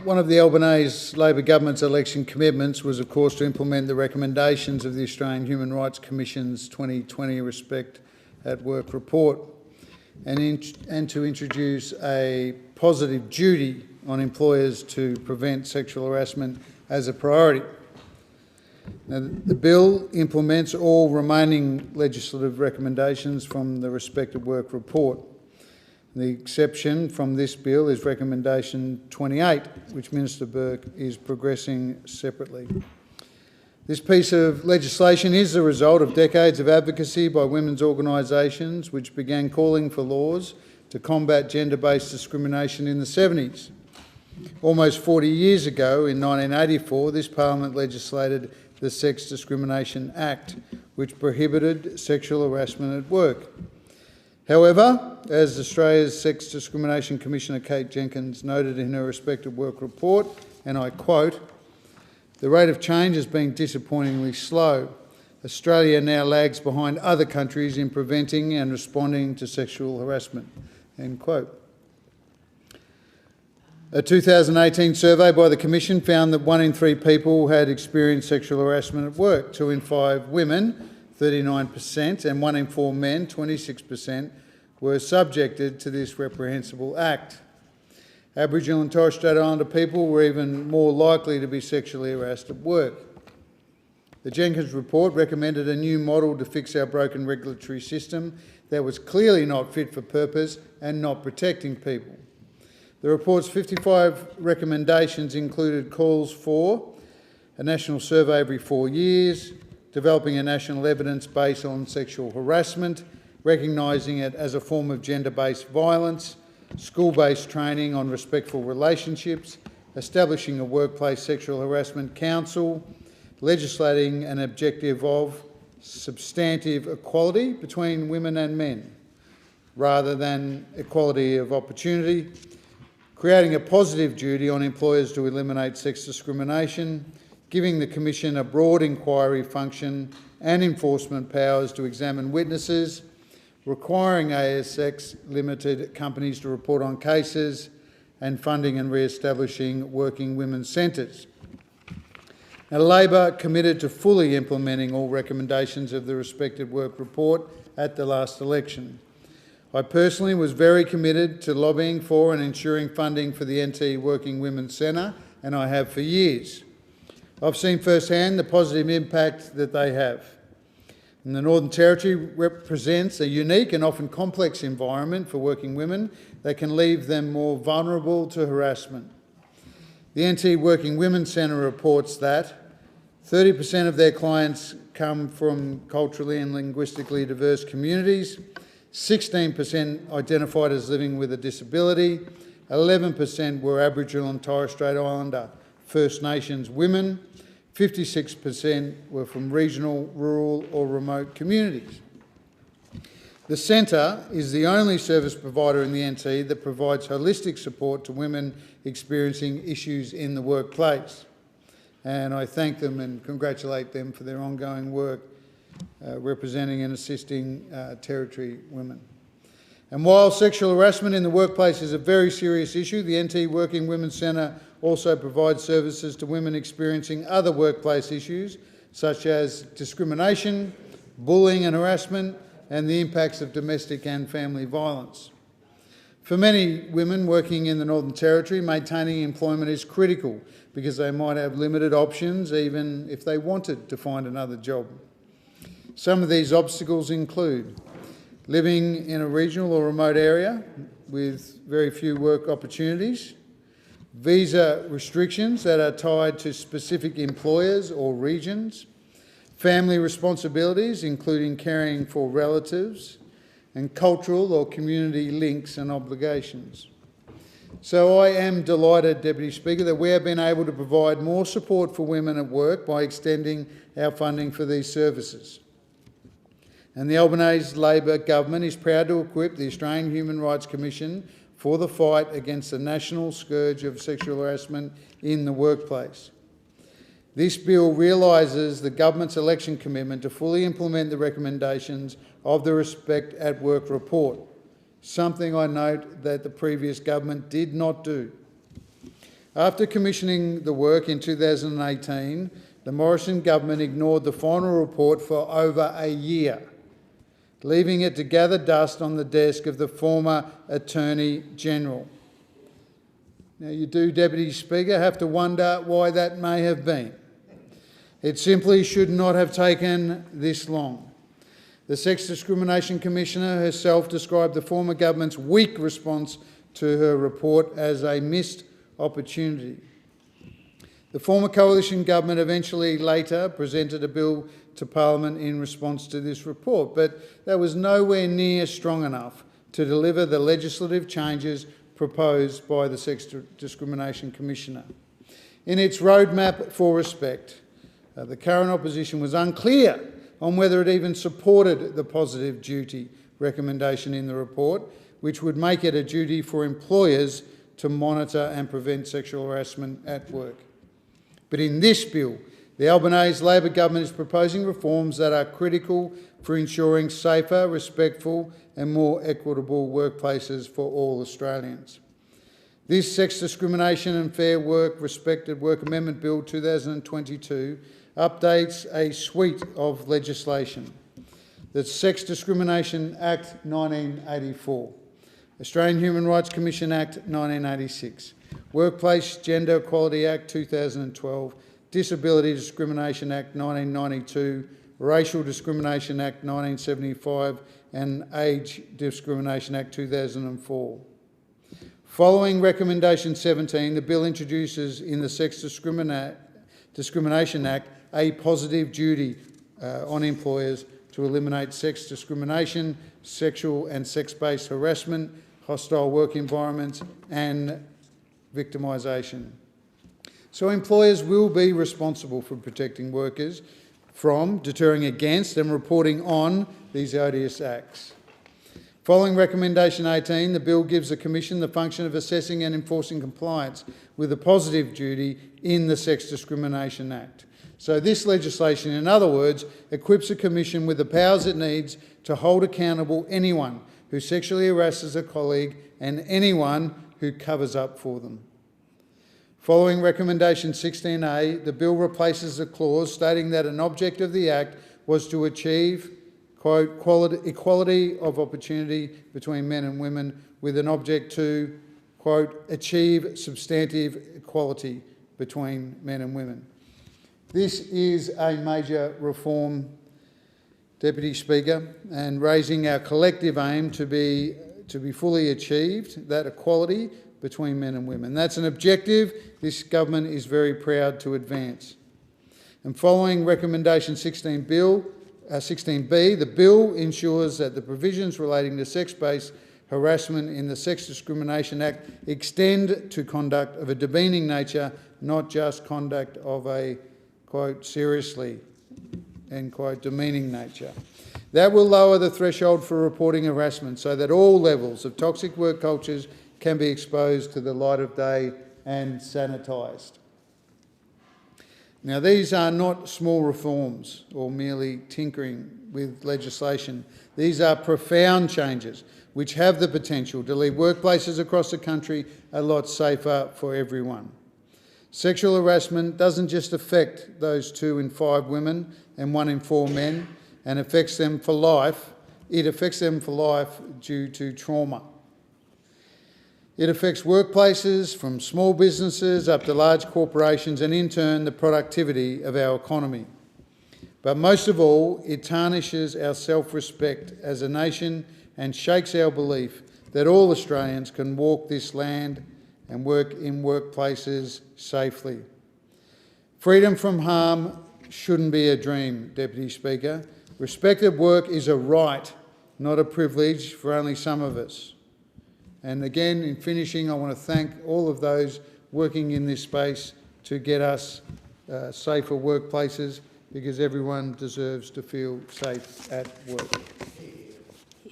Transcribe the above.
One of the Albanese Labor Government's election commitments was, of course, to implement the recommendations of the Australian Human Rights Commission's 2020 Respect at Work report and to introduce a positive duty on employers to prevent sexual harassment as a priority. Now, the bill implements all remaining legislative recommendations from the Respect at Work report. The exception from this bill is recommendation 28, which Minister Burke is progressing separately. This piece of legislation is the result of decades of advocacy by women's organisations which began calling for laws to combat gender-based discrimination in the 70s. Almost 40 years ago, in 1984, this Parliament legislated the Sex Discrimination Act, which prohibited sexual harassment at work. However, as Australia's Sex Discrimination Commissioner Kate Jenkins noted in her Respect at Work report, and I quote, "The rate of change has been disappointingly slow. Australia now lags behind other countries in preventing and responding to sexual harassment." End quote. A 2018 survey by the Commission found that 1 in 3 people had experienced sexual harassment at work, 2 in 5 women, 39%, and 1 in 4 men, 26%, were subjected to this reprehensible act. Aboriginal and Torres Strait Islander people were even more likely to be sexually harassed at work. The Jenkins report recommended a new model to fix our broken regulatory system that was clearly not fit for purpose and not protecting people. The report's 55 recommendations included calls for a national survey every 4 years, developing a national evidence base on sexual harassment, recognising it as a form of gender-based violence, school-based training on respectful relationships, establishing a workplace sexual harassment council, legislating an objective of substantive equality between women and men, rather than equality of opportunity, creating a positive duty on employers to eliminate sex discrimination, giving the Commission a broad inquiry function and enforcement powers to examine witnesses, requiring ASX Limited companies to report on cases, and funding and re-establishing working women's centres. Now, Labor committed to fully implementing all recommendations of the Respect at Work report at the last election. I personally was very committed to lobbying for and ensuring funding for the NT Working Women's Centre, and I have for years. I've seen firsthand the positive impact that they have. And the Northern Territory represents a unique and often complex environment for working women that can leave them more vulnerable to harassment. The NT Working Women's Centre reports that 30% of their clients come from culturally and linguistically diverse communities, 16% identified as living with a disability, 11% were Aboriginal and Torres Strait Islander First Nations women, 56% were from regional, rural or remote communities. The Centre is the only service provider in the NT that provides holistic support to women experiencing issues in the workplace. And I thank them and congratulate them for their ongoing work representing and assisting Territory women. And while sexual harassment in the workplace is a very serious issue, the NT Working Women's Centre also provides services to women experiencing other workplace issues such as discrimination, bullying and harassment, and the impacts of domestic and family violence. For many women working in the Northern Territory, maintaining employment is critical because they might have limited options even if they wanted to find another job. Some of these obstacles include living in a regional or remote area with very few work opportunities, visa restrictions that are tied to specific employers or regions, family responsibilities including caring for relatives, and cultural or community links and obligations. So I am delighted, Deputy Speaker, that we have been able to provide more support for women at work by extending our funding for these services. And the Albanese Labor Government is proud to equip the Australian Human Rights Commission for the fight against the national scourge of sexual harassment in the workplace. This bill realises the government's election commitment to fully implement the recommendations of the Respect at Work report, something I note that the previous government did not do. After commissioning the work in 2018, the Morrison government ignored the final report for over a year, leaving it to gather dust on the desk of the former Attorney General. Now, you do, Deputy Speaker, have to wonder why that may have been. It simply should not have taken this long. The Sex Discrimination Commissioner herself described the former government's weak response to her report as a missed opportunity. The former coalition government eventually later presented a bill to Parliament in response to this report, but that was nowhere near strong enough to deliver the legislative changes proposed by the Sex Discrimination Commissioner. In its roadmap for respect, the current opposition was unclear on whether it even supported the positive duty recommendation in the report, which would make it a duty for employers to monitor and prevent sexual harassment at work. But in this bill, the Albanese Labor Government is proposing reforms that are critical for ensuring safer, respectful and more equitable workplaces for all Australians. This Sex Discrimination and Fair Work Respected Work Amendment Bill 2022 updates a suite of legislation: the Sex Discrimination Act 1984, Australian Human Rights Commission Act 1986, Workplace Gender Equality Act 2012, Disability Discrimination Act 1992, Racial Discrimination Act 1975 and Age Discrimination Act 2004. Following Recommendation 17, the bill introduces in the Sex Discrimination Act a positive duty on employers to eliminate sex discrimination, sexual and sex-based harassment, hostile work environments and victimisation. So employers will be responsible for protecting workers from, deterring against and reporting on these odious acts. Following Recommendation 18, the bill gives the Commission the function of assessing and enforcing compliance with the positive duty in the Sex Discrimination Act. So this legislation, in other words, equips the Commission with the powers it needs to hold accountable anyone who sexually harasses a colleague and anyone who covers up for them. Following Recommendation 16A, the bill replaces a clause stating that an object of the Act was to achieve, quote, equality of opportunity between men and women with an object to, quote, achieve substantive equality between men and women. This is a major reform, Deputy Speaker, and raising our collective aim to be fully achieved, that equality between men and women. That's an objective this government is very proud to advance. And following Recommendation 16B, the bill ensures that the provisions relating to sex-based harassment in the Sex Discrimination Act extend to conduct of a demeaning nature, not just conduct of a, quote, seriously, end quote, demeaning nature. That will lower the threshold for reporting harassment so that all levels of toxic work cultures can be exposed to the light of day and sanitised. Now, these are not small reforms or merely tinkering with legislation. These are profound changes which have the potential to leave workplaces across the country a lot safer for everyone. Sexual harassment doesn't just affect those 2 in 5 women and 1 in 4 men, and affects them for life. It affects them for life due to trauma. It affects workplaces from small businesses up to large corporations and in turn the productivity of our economy. But most of all, it tarnishes our self-respect as a nation and shakes our belief that all Australians can walk this land and work in workplaces safely. Freedom from harm shouldn't be a dream, Deputy Speaker. Respect at work is a right, not a privilege for only some of us. And again, in finishing, I want to thank all of those working in this space to get us safer workplaces, because everyone deserves to feel safe at work.